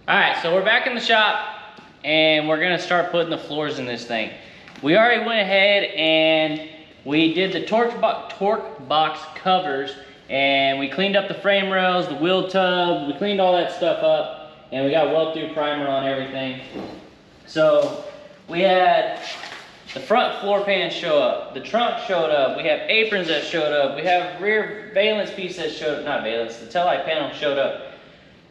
All right, so we're back in the shop and we're gonna start putting the floors in this thing. We already went ahead and we did the torque box covers, and we cleaned up the frame rails, the wheel tub, we cleaned all that stuff up, and we got weld-through primer on everything. So we had the front floor pan show up, the trunk showed up, we have aprons that showed up, we have rear valence piece that showed up, not valence, the tail light panel showed up.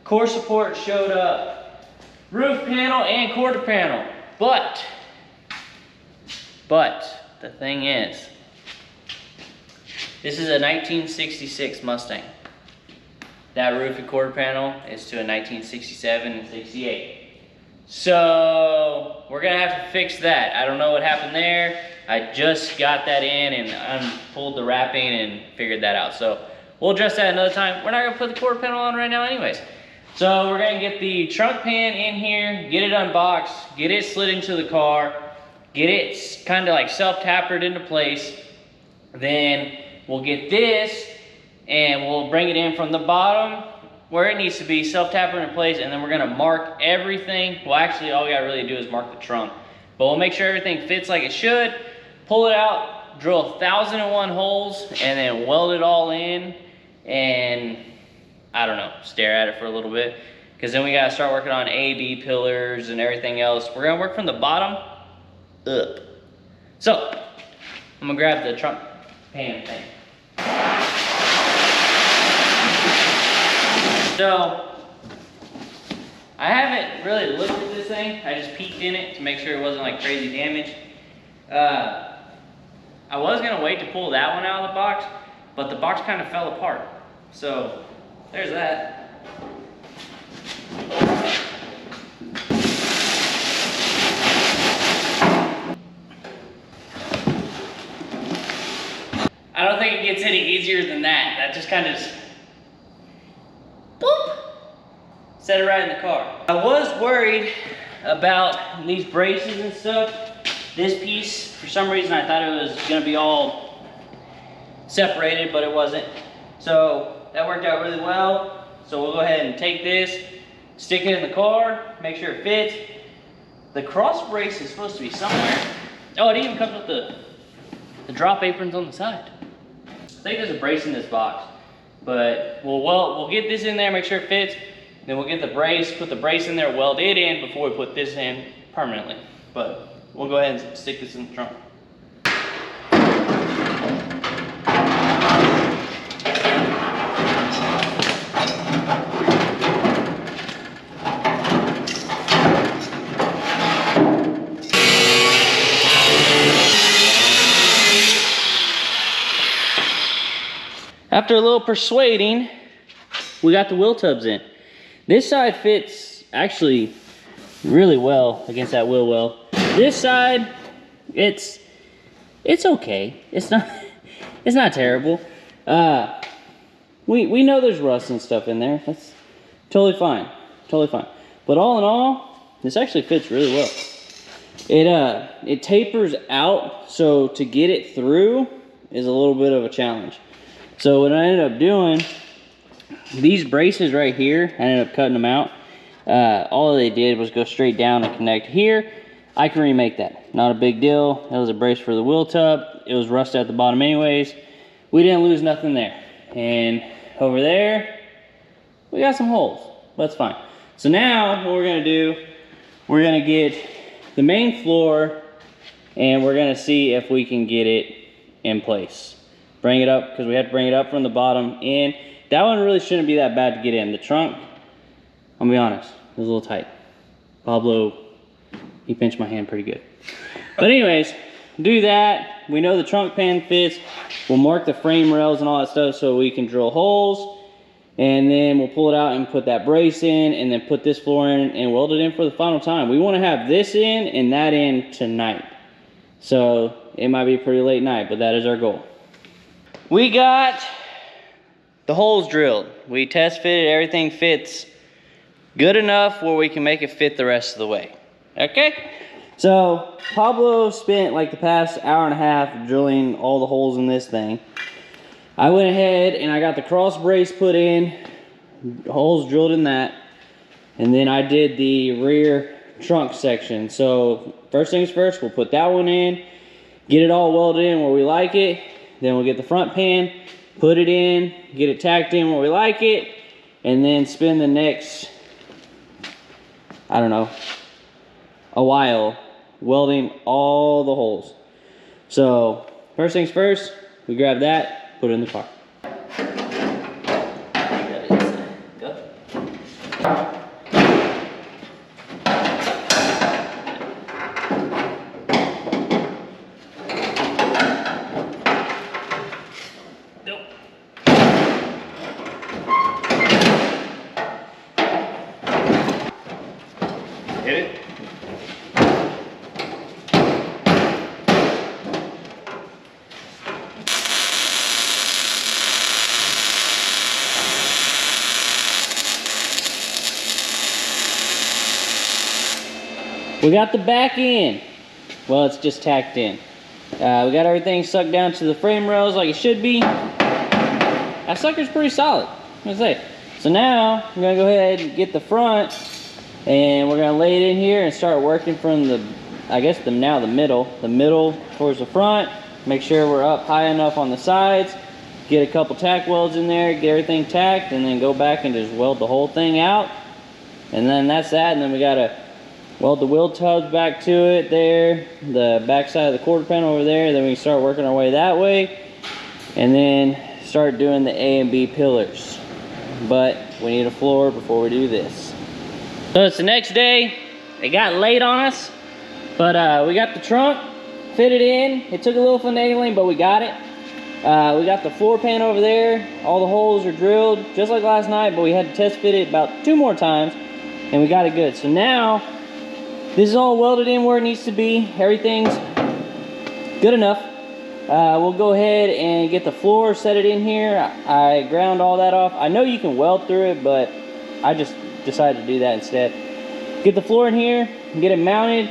Core support showed up, roof panel and quarter panel. But the thing is, this is a 1966 Mustang. That roof and quarter panel is to a 1967 and 68. So we're gonna have to fix that. I don't know what happened there. I just got that in and pulled the wrapping and figured that out. So we'll address that another time. We're not gonna put the quarter panel on right now anyways. So we're gonna get the trunk pan in here, get it unboxed, get it slid into the car, get it kind of like self-tapered into place. Then we'll get this and we'll bring it in from the bottom where it needs to be, self-tapered in place, and then we're gonna mark everything. Well, actually all we gotta really do is mark the trunk. But we'll make sure everything fits like it should, pull it out, drill 1,001 holes, and then weld it all in, and I don't know, stare at it for a little bit, because then we gotta start working on A-B pillars and everything else. We're gonna work from the bottom up. So, I'm gonna grab the trunk pan thing. So, I haven't really looked at this thing. I just peeked in it to make sure it wasn't like crazy damage. I was gonna wait to pull that one out of the box, but the box kind of fell apart. So, there's that. I don't think it gets any easier than that. That just kind of just, boop, set it right in the car. I was worried about these braces and stuff. This piece, for some reason, I thought it was gonna be all separated, but it wasn't. So that worked out really well. So we'll go ahead and take this, stick it in the car, make sure it fits. The cross brace is supposed to be somewhere. Oh, it even comes with the drop aprons on the side. I think there's a brace in this box, but we'll get this in there, make sure it fits. Then we'll get the brace, put the brace in there, weld it in before we put this in permanently. But we'll go ahead and stick this in the trunk. After a little persuading, we got the wheel tubs in. This side fits actually really well against that wheel well. This side, it's okay. It's not terrible. We know there's rust and stuff in there. That's totally fine, totally fine. But all in all, this actually fits really well. It tapers out, so to get it through is a little bit of a challenge. So what I ended up doing, these braces right here, I ended up cutting them out. All they did was go straight down and connect here. I can remake that, not a big deal. That was a brace for the wheel tub. It was rust at the bottom anyways. We didn't lose nothing there. And over there, we got some holes, that's fine. So now what we're gonna do, we're gonna get the main floor and we're gonna see if we can get it in place. Bring it up, because we have to bring it up from the bottom in. That one really shouldn't be that bad to get in. The trunk, I'm gonna be honest, it was a little tight. Pablo, he pinched my hand pretty good. But anyways, do that. We know the trunk pan fits. We'll mark the frame rails and all that stuff so we can drill holes. And then we'll pull it out and put that brace in and then put this floor in and weld it in for the final time. We wanna have this in and that in tonight. So it might be a pretty late night, but that is our goal. We got the holes drilled. We test fitted, everything fits good enough where we can make it fit the rest of the way. Okay? So Pablo spent like the past hour and a half drilling all the holes in this thing. I went ahead and I got the cross brace put in, holes drilled in that. And then I did the rear trunk section. So first things first, we'll put that one in, get it all welded in where we like it. Then we'll get the front pan, put it in, get it tacked in where we like it, and then spend the next, I don't know, a while welding all the holes. So first things first, we grab that, put it in the car. Hit it. We got the back end. Well, it's just tacked in. We got everything sucked down to the frame rails like it should be. That sucker's pretty solid, I'm gonna say. So now I'm gonna go ahead and get the front, and we're gonna lay it in here and start working from the, I guess the middle towards the front. Make sure we're up high enough on the sides. Get a couple tack welds in there, get everything tacked, and then go back and just weld the whole thing out. And then that's that. And then we gotta weld the wheel tubs back to it there, the back side of the quarter panel over there. Then we start working our way that way, and then start doing the A and B pillars. But we need a floor before we do this. So it's the next day. It got late on us, but we got the trunk fitted in. It took a little finagling, but we got it. We got the floor pan over there. All the holes are drilled just like last night, but we had to test fit it about 2 more times, and we got it good. So now this is all welded in where it needs to be. Everything's good enough. We'll go ahead and get the floor, set it in here. I ground all that off. I know you can weld through it, but I just decided to do that instead. Get the floor in here, get it mounted,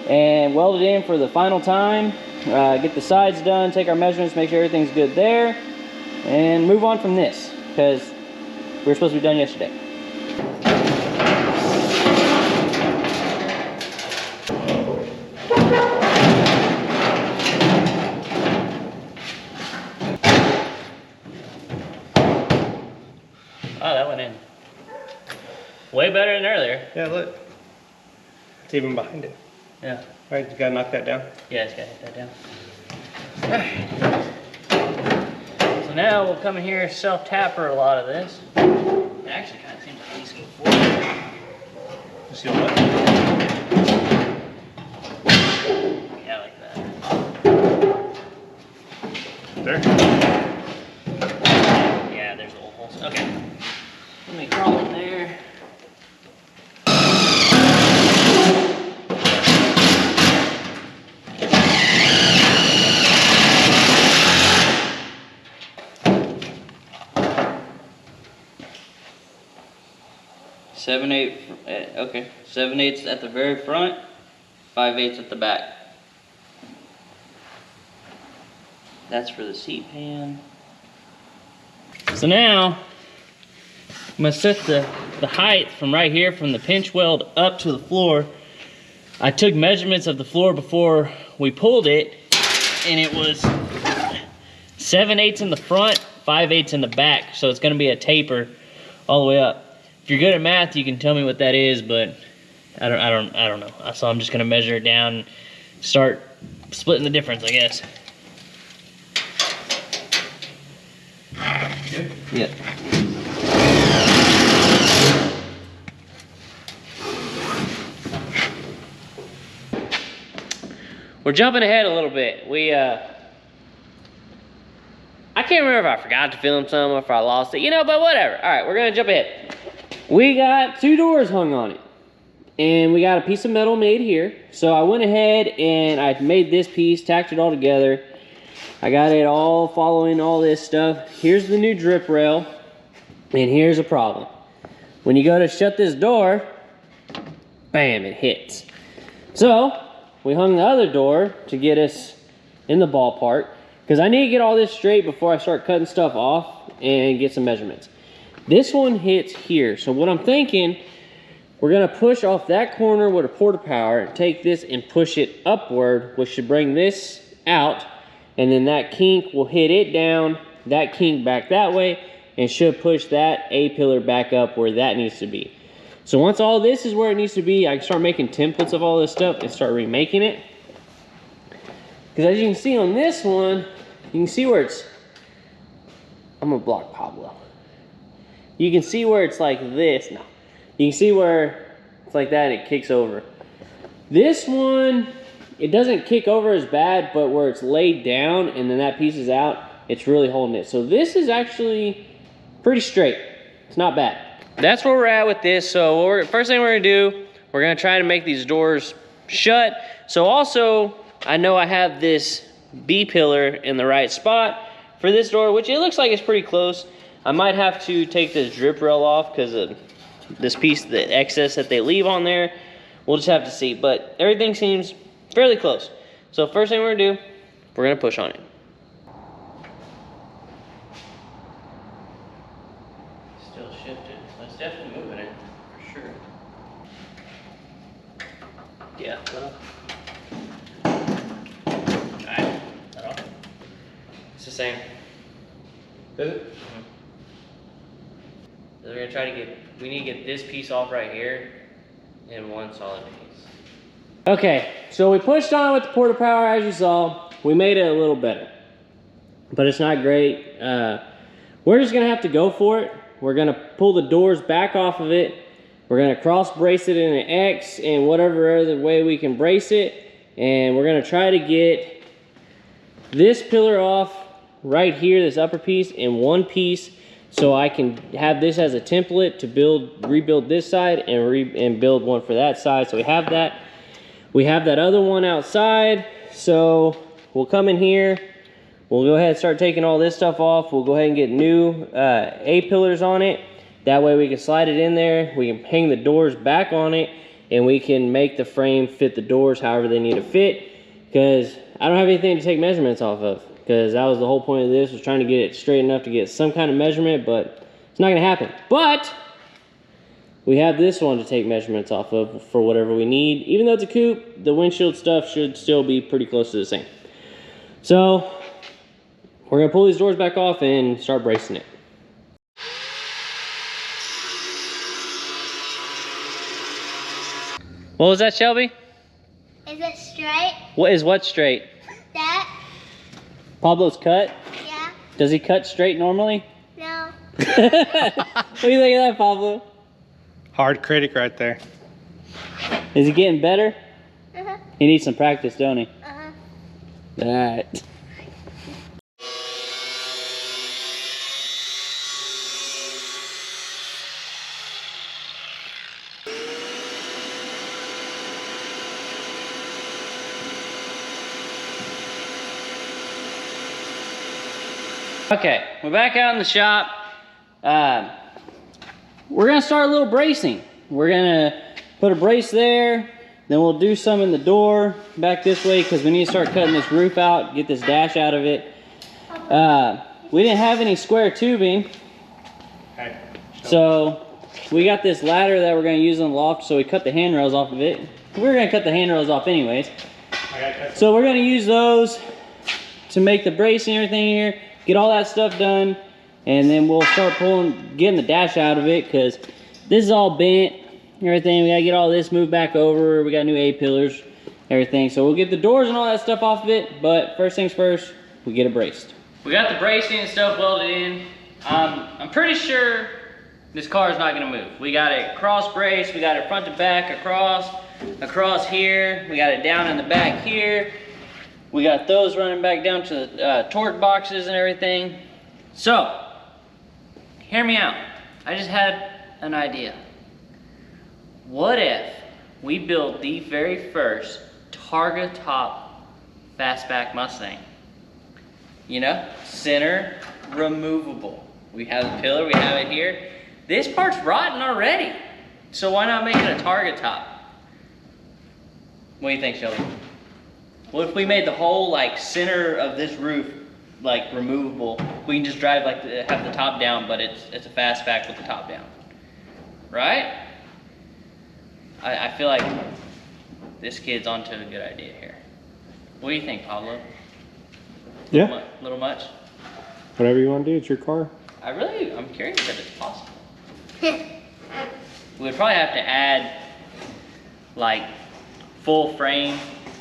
and weld it in for the final time. Get the sides done, take our measurements, make sure everything's good there, and move on from this, because we were supposed to be done yesterday. Oh, that went in way better than earlier. Yeah, look. It's even behind it. Yeah. All right, you gotta knock that down. Yeah, it's gotta hit that down. So now we'll come in here and self-tapper a lot of this. It actually kind of seems like he's going forward. You see what? Yeah, like that. There. Yeah, there's little holes. Okay. Let me crawl in there. Okay, 7/8 at the very front, 5/8 at the back. That's for the seat pan. So now I'm gonna set the height from right here, from the pinch weld up to the floor. I took measurements of the floor before we pulled it, and it was 7/8 in the front, 5/8 in the back. So it's gonna be a taper all the way up. If you're good at math, you can tell me what that is, but I don't know. So I'm just gonna measure it down and start splitting the difference, I guess. Good? Yeah. We're jumping ahead a little bit. I can't remember if I forgot to film some or if I lost it, but whatever. All right, we're gonna jump ahead. We got 2 doors hung on it, and we got a piece of metal made here. So I went ahead and I made this piece, tacked it all together. I got it all following all this stuff. Here's the new drip rail, and here's a problem. When you go to shut this door, bam, it hits. So we hung the other door to get us in the ballpark, because I need to get all this straight before I start cutting stuff off and get some measurements. This one hits here. So what I'm thinking, We're gonna push off that corner with a porta power, take this and push it upward, which should bring this out, and then that kink will hit it down, that kink back that way, and should push that A-pillar back up where that needs to be. So once all this is where it needs to be, I can start making templates of all this stuff and start remaking it. Because as you can see on this one, you can see where it's, I'm gonna block Pablo. You can see where it's like this. No. You can see where it's like that and it kicks over. This one, it doesn't kick over as bad, but where it's laid down and then that piece is out, it's really holding it. So this is actually pretty straight. It's not bad. That's where we're at with this. So first thing we're gonna do, we're gonna try to make these doors shut. So also, I know I have this B-pillar in the right spot for this door, which it looks like it's pretty close. I might have to take this drip rail off because of this piece, the excess that they leave on there. We'll just have to see, but everything seems fairly close. So first thing we're gonna do, we're gonna push on it. Still shifted. That's definitely moving it, for sure. Yeah. Alright, that off. It's the same. Is it? So we're gonna try to we need to get this piece off right here in one solid piece. Okay, so we pushed on with the porta power as you saw. We made it a little better, but it's not great. We're just gonna have to go for it. We're gonna pull the doors back off of it. We're gonna cross brace it in an X and whatever other way we can brace it. And we're gonna try to get this pillar off right here, this upper piece, in one piece, so I can have this as a template to rebuild this side and build one for that side. So we have that. We have that other one outside. So we'll come in here. We'll go ahead and start taking all this stuff off. We'll go ahead and get new A-pillars on it. That way we can slide it in there. We can hang the doors back on it, and we can make the frame fit the doors however they need to fit. Because I don't have anything to take measurements off of. Because that was the whole point of this, was trying to get it straight enough to get some kind of measurement, but it's not gonna happen. But we have this one to take measurements off of for whatever we need. Even though it's a coupe, the windshield stuff should still be pretty close to the same. So we're gonna pull these doors back off and start bracing it. What was that, Shelby? Is it straight? What is what straight? That? Pablo's cut? Yeah. Does he cut straight normally? No. What do you think of that, Pablo? Hard critic right there. Is he getting better? Uh-huh. He needs some practice, don't he? Uh-huh. Alright. Okay, we're back out in the shop. We're gonna start a little bracing. We're gonna put a brace there, then we'll do some in the door back this way because we need to start cutting this roof out, get this dash out of it. We didn't have any square tubing, Hey, so we got this ladder that we're gonna use on the loft, so we cut the handrails off of it. We're gonna cut the handrails off anyways. So we're gonna use those to make the bracing and everything here, get all that stuff done, and then we'll start getting the dash out of it because this is all bent, everything. We gotta get all this moved back over. We got new A-pillars, everything. So we'll get the doors and all that stuff off of it, but first things first, we get it braced. We got the bracing and stuff welded in. I'm pretty sure this car is not gonna move. We got it cross braced, we got it front to back, across here. We got it down in the back here. We got those running back down to the torque boxes and everything. So, hear me out. I just had an idea. What if we built the very first Targa top Fastback Mustang? You know, center removable. We have the pillar, we have it here. This part's rotten already. So why not make it a Targa top? What do you think, Shelby? What if we made the whole like center of this roof like removable? We can just drive like have the top down, but it's a fastback with the top down, right? I feel like this kid's onto a good idea here. What do you think, Pablo? Yeah. Little much? Whatever you want to do, it's your car. I'm curious if it's possible. We'd probably have to add like full frame,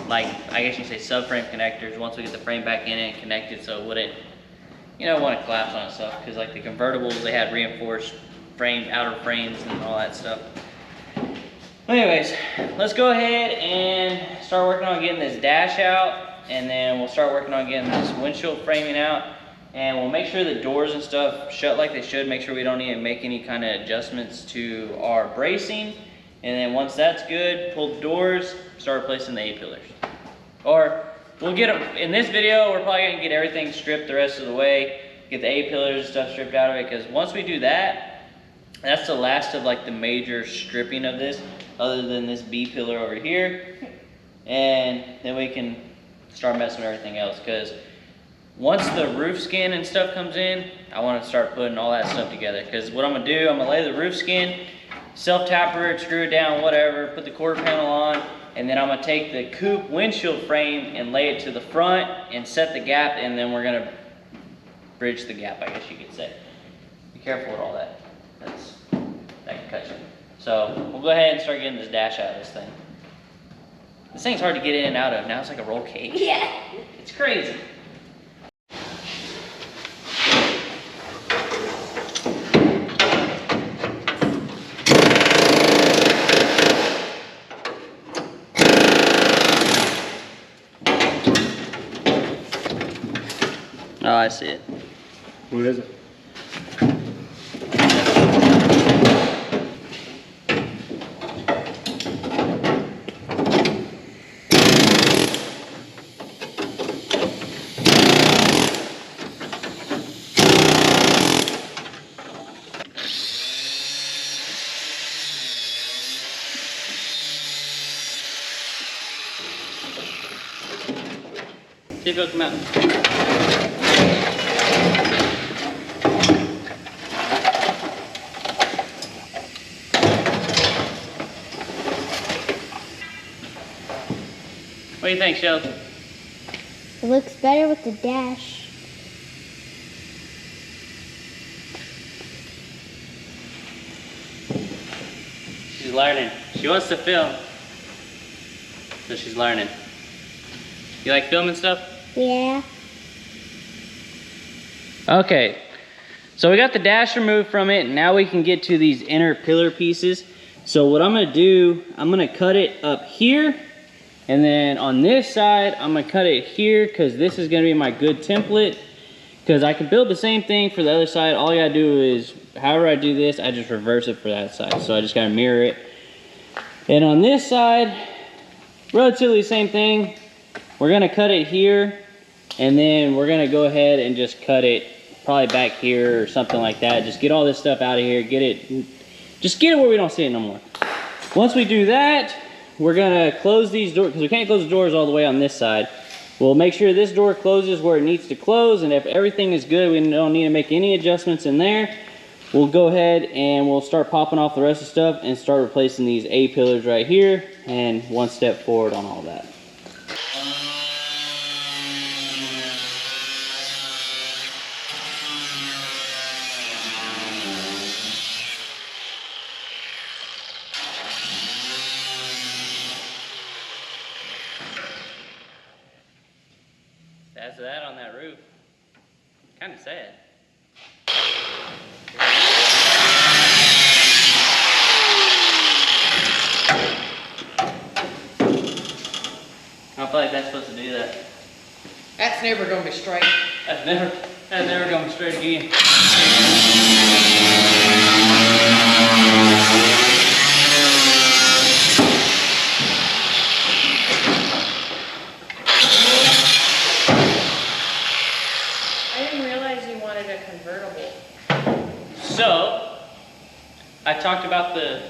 like I guess you say subframe connectors once we get the frame back in it and connected so it wouldn't, want to collapse on itself, because like the convertibles, they had reinforced frame, outer frames and all that stuff. Anyways, let's go ahead and start working on getting this dash out, and then we'll start working on getting this windshield framing out, and we'll make sure the doors and stuff shut like they should, make sure we don't need to make any kind of adjustments to our bracing, and then once that's good, pull the doors, start replacing the A-pillars. Or we'll get them, in this video, we're probably gonna get everything stripped the rest of the way, get the A-pillars and stuff stripped out of it, because once we do that, that's the last of like the major stripping of this, other than this B pillar over here, and then we can start messing with everything else, because once the roof skin and stuff comes in, I want to start putting all that stuff together, because what I'm going to do, I'm going to lay the roof skin, self-tapper it, screw it down, whatever, put the quarter panel on, and then I'm going to take the coupe windshield frame and lay it to the front and set the gap, and then we're going to bridge the gap, I guess you could say. Be careful with all that. That can cut you. So we'll go ahead and start getting this dash out of this thing. This thing's hard to get in and out of. Now it's like a roll cage. Yeah. It's crazy. Oh, I see it. What is it? See if it'll come out. What do you think, Shell? It looks better with the dash. She's learning. She wants to film. So she's learning. You like filming stuff? Yeah. Okay, so we got the dash removed from it, and now we can get to these inner pillar pieces. So what I'm gonna do, I'm gonna cut it up here, and then on this side, I'm gonna cut it here, because this is gonna be my good template, because I can build the same thing for the other side. All I gotta do is, however I do this, I just reverse it for that side. So I just gotta mirror it. And on this side, relatively the same thing. We're gonna cut it here, and then we're gonna go ahead and just cut it probably back here or something like that. Just get all this stuff out of here, just get it where we don't see it no more. Once we do that, we're gonna close these doors, because we can't close the doors all the way on this side. We'll make sure this door closes where it needs to close, and if everything is good, we don't need to make any adjustments in there. We'll go ahead and we'll start popping off the rest of the stuff and start replacing these A-pillars right here, and one step forward on all that. That's that on that roof. Kind of sad. I don't feel like that's supposed to do that. That's never gonna be straight. That's never going straight again. I didn't realize you wanted a convertible. So, I talked about the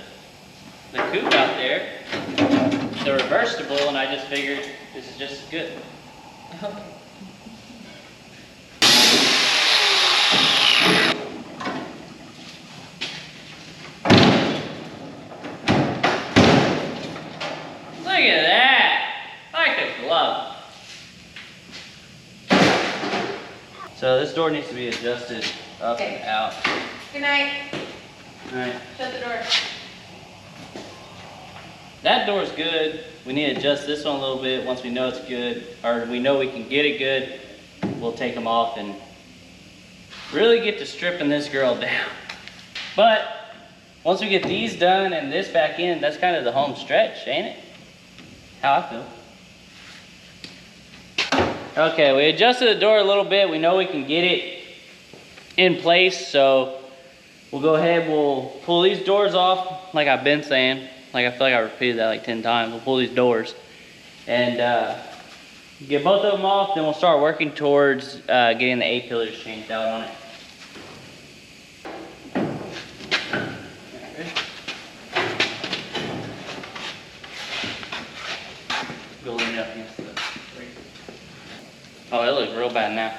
coupe out there, the reversible, and I just figured this is just as good. Okay. So this door needs to be adjusted up Okay. and out. Good night. All right. Shut the door. That door's good. We need to adjust this one a little bit. Once we know it's good, or we know we can get it good, we'll take them off and really get to stripping this girl down. But once we get these done and this back in, that's kind of the home stretch, ain't it? How I feel. Okay, we adjusted the door a little bit. We know we can get it in place, so we'll go ahead, we'll pull these doors off, like I've been saying. Like, I feel like I repeated that like 10 times. We'll pull these doors and get both of them off, then we'll start working towards getting the A-pillars changed out on it. Go lean up against the... Oh, it looks real bad now.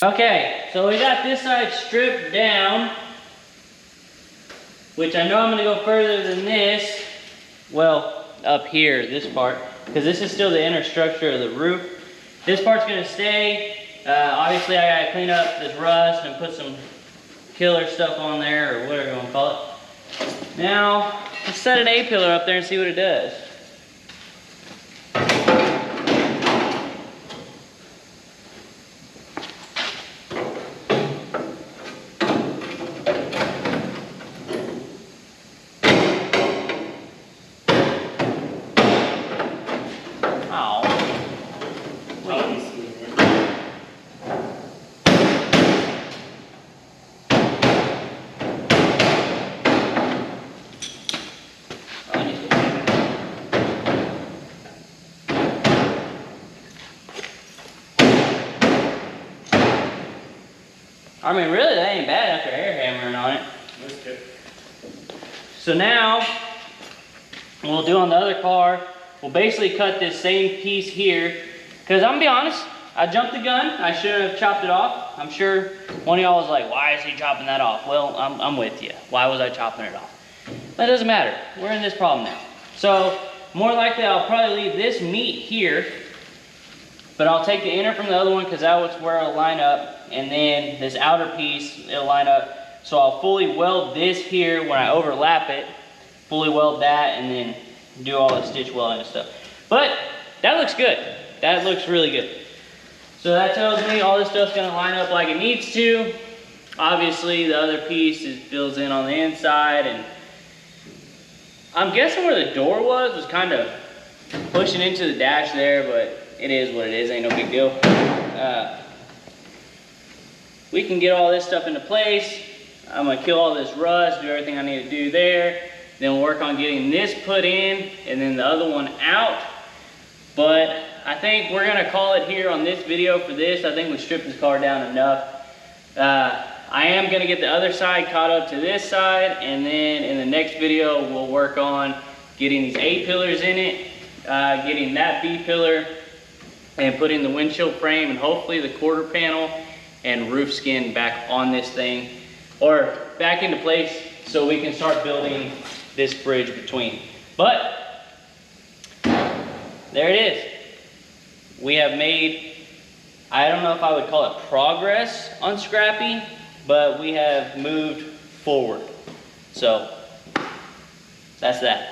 Okay, so we got this side stripped down, which I know I'm gonna go further than this. Well, up here, this part, because this is still the inner structure of the roof. This part's gonna stay. Obviously, I gotta clean up this rust and put some killer stuff on there, or whatever you wanna call it. Now, let's set an A-pillar up there and see what it does. I mean, really, that ain't bad after air hammering on it. That's good. So now, what we'll do on the other car, we'll basically cut this same piece here, because I'm gonna be honest, I jumped the gun. I shouldn't have chopped it off. I'm sure one of y'all was like, why is he chopping that off? Well, I'm with you. Why was I chopping it off? That doesn't matter. We're in this problem now. So, more likely I'll probably leave this meat here, but I'll take the inner from the other one because that's where it'll line up, and then this outer piece, it'll line up. So I'll fully weld this here when I overlap it, fully weld that, and then do all the stitch welding and stuff. But that looks good. That looks really good. So that tells me all this stuff's gonna line up like it needs to. Obviously the other piece fills in on the inside, and I'm guessing where the door was kind of pushing into the dash there, but it is what it is, ain't no big deal. We can get all this stuff into place. I'm gonna kill all this rust, do everything I need to do there. Then we'll work on getting this put in and then the other one out. But I think we're gonna call it here on this video for this. I think we stripped this car down enough. I am gonna get the other side caught up to this side, and then in the next video, we'll work on getting these A pillars in it, getting that B pillar, and putting the windshield frame and hopefully the quarter panel and roof skin back on this thing, or back into place so we can start building this bridge between. But there it is. We have made, I don't know if I would call it progress on Scrappy, but we have moved forward. So that's that.